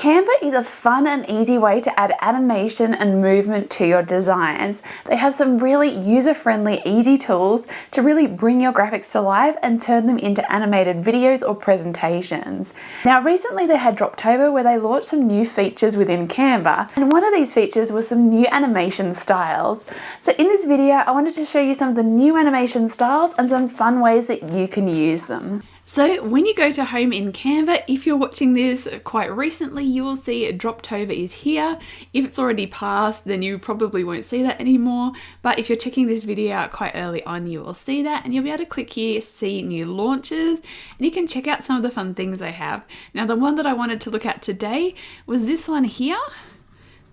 Canva is a fun and easy way to add animation and movement to your designs. They have some really user-friendly, easy tools to really bring your graphics to life and turn them into animated videos or presentations. Now, recently they had Droptober where they launched some new features within Canva, and one of these features was some new animation styles. So in this video, I wanted to show you some of the new animation styles and some fun ways that you can use them. So when you go to home in Canva, if you're watching this quite recently, you will see Droptober is here. If it's already passed, then you probably won't see that anymore. But if you're checking this video out quite early on, you will see that, and you'll be able to click here, see new launches, and you can check out some of the fun things they have. Now, the one that I wanted to look at today was this one here,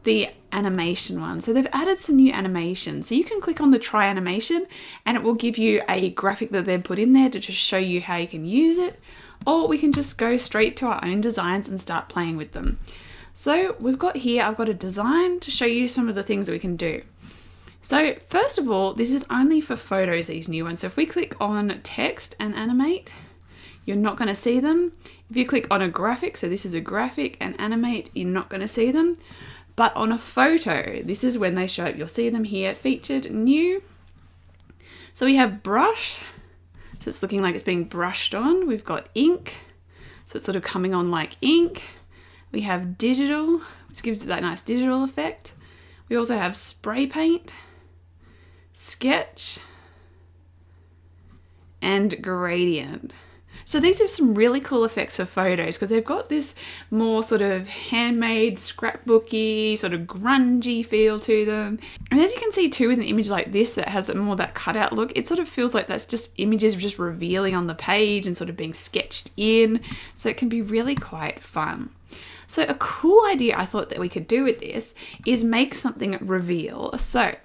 the animation one. So they've added some new animation. So you can click on the try animation and it will give you a graphic that they've put in there to just show you how you can use it, or we can just go straight to our own designs and start playing with them. So we've got here, I've got a design to show you some of the things that we can do. So first of all, this is only for photos, these new ones. So if we click on text and animate, you're not going to see them. If you click on a graphic, so this is a graphic, and animate, you're not going to see them. But on a photo, this is when they show up. You'll see them here, featured, new. So we have brush, so it's looking like it's being brushed on. We've got ink, so it's sort of coming on like ink. We have digital, which gives it that nice digital effect. We also have spray paint, sketch, and gradient. So these are some really cool effects for photos because they've got this more sort of handmade, scrapbooky, sort of grungy feel to them. And as you can see too with an image like this that has more that cutout look, it sort of feels like that's just images just revealing on the page and sort of being sketched in. So it can be really quite fun. So a cool idea I thought that we could do with this is make something reveal. So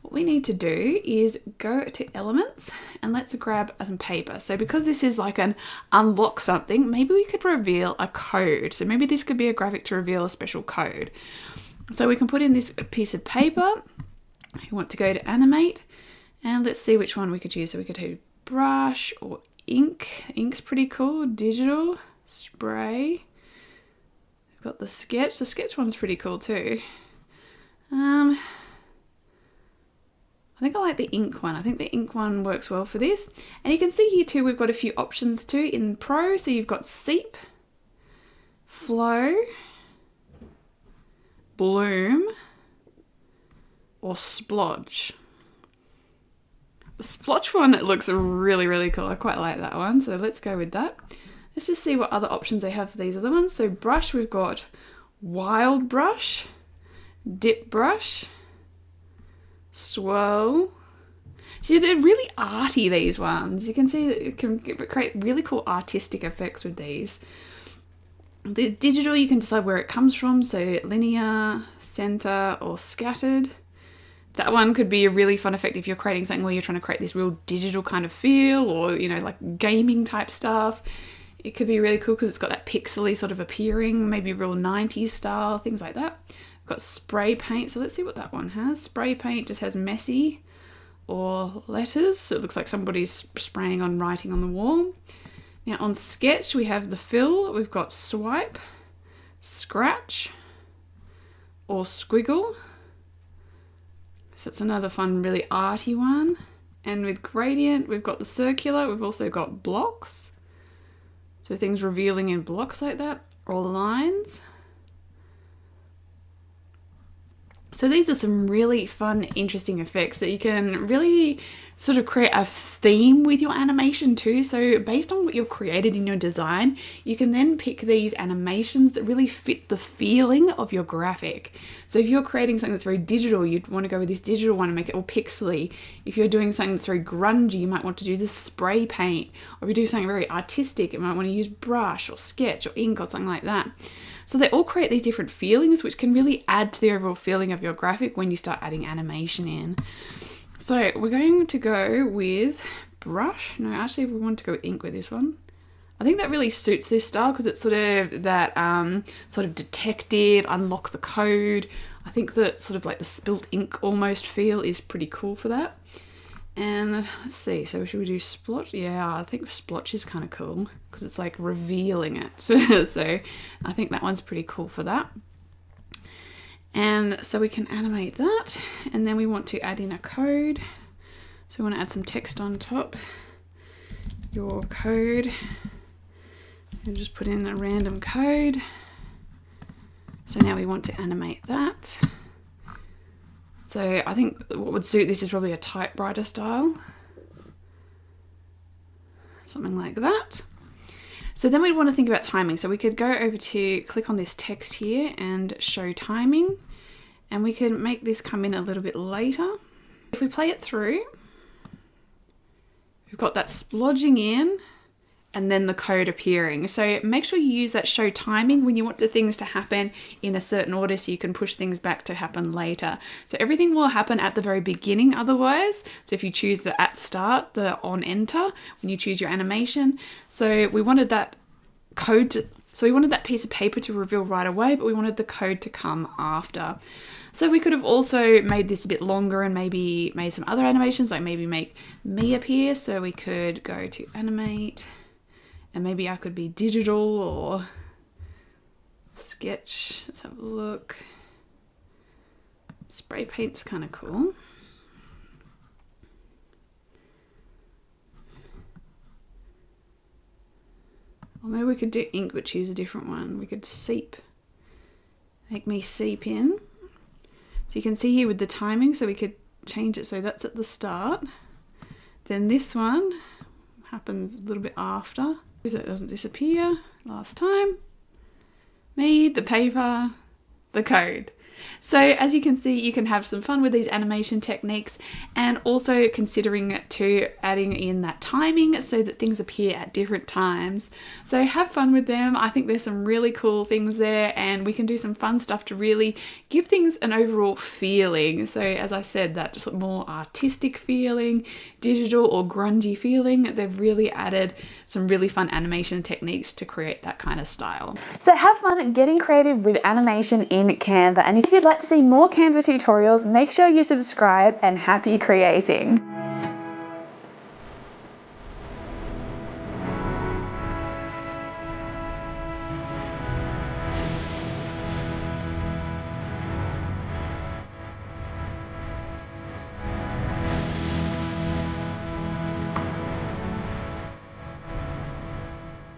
what we need to do is go to elements and let's grab some paper. So because this is like an unlock something, maybe we could reveal a code. So maybe this could be a graphic to reveal a special code. So we can put in this piece of paper. We want to go to animate and let's see which one we could use. So we could do brush or ink. Ink's pretty cool. Digital, spray. We've got the sketch. The sketch one's pretty cool too. I think I like the ink one. I think the ink one works well for this. And you can see here too, we've got a few options too in Pro. So you've got seep, flow, bloom, or splodge. The splotch one, it looks really, really cool. I quite like that one. So let's go with that. Let's just see what other options they have for these other ones. So brush, we've got wild brush, dip brush, swirl. See, they're really arty, these ones. You can see that you can create really cool artistic effects with these. The digital, you can decide where it comes from, so linear, center, or scattered. That one could be a really fun effect if you're creating something where you're trying to create this real digital kind of feel, or, you know, like gaming type stuff. It could be really cool because it's got that pixely sort of appearing, maybe real 90s style, things like that. Got spray paint, so let's see what that one has. Spray paint just has messy or letters, so it looks like somebody's spraying on writing on the wall. Now on sketch we have the fill, we've got swipe, scratch, or squiggle. So it's another fun, really arty one. And with gradient we've got the circular, we've also got blocks, so things revealing in blocks like that, or lines. So these are some really fun, interesting effects that you can really sort of create a theme with your animation too. So based on what you've created in your design, you can then pick these animations that really fit the feeling of your graphic. So if you're creating something that's very digital, you'd want to go with this digital one and make it all pixely. If you're doing something that's very grungy, you might want to do this spray paint. Or if you do something very artistic, you might want to use brush or sketch or ink or something like that. So they all create these different feelings, which can really add to the overall feeling of your graphic when you start adding animation in. So we're going to go with brush. No, actually we want to go with ink with this one. I think that really suits this style because it's sort of that sort of detective, unlock the code. I think that sort of like the spilt ink almost feel is pretty cool for that. And let's see, so should we do splotch? Yeah, I think splotch is kind of cool because it's like revealing it. So I think that one's pretty cool for that. And so we can animate that, and then we want to add in a code. So we want to add some text on top, your code, and just put in a random code. So now we want to animate that. So I think what would suit this is probably a typewriter style, something like that. So then we'd want to think about timing. So we could go over to click on this text here and show timing, and we can make this come in a little bit later. If we play it through, we've got that splodging in and then the code appearing. So make sure you use that show timing when you want things to happen in a certain order so you can push things back to happen later. So everything will happen at the very beginning otherwise. So if you choose the at start, the on enter, when you choose your animation. So we wanted that code so we wanted that piece of paper to reveal right away, but we wanted the code to come after. So we could have also made this a bit longer and maybe made some other animations, like maybe make me appear. So we could go to animate, and maybe I could be digital or sketch. Let's have a look. Spray paint's kind of cool. Or maybe we could do ink but choose a different one. We could seep. Make me seep in. So you can see here with the timing, so we could change it so that's at the start. Then this one happens a little bit after. So it doesn't disappear. Last time. Me, the paper, the code. So as you can see, you can have some fun with these animation techniques, and also considering to adding in that timing so that things appear at different times. So have fun with them. I think there's some really cool things there, and we can do some fun stuff to really give things an overall feeling. So as I said, that sort of more artistic feeling, digital or grungy feeling, they've really added some really fun animation techniques to create that kind of style. So have fun getting creative with animation in Canva, and if you'd like to see more Canva tutorials, make sure you subscribe, and happy creating.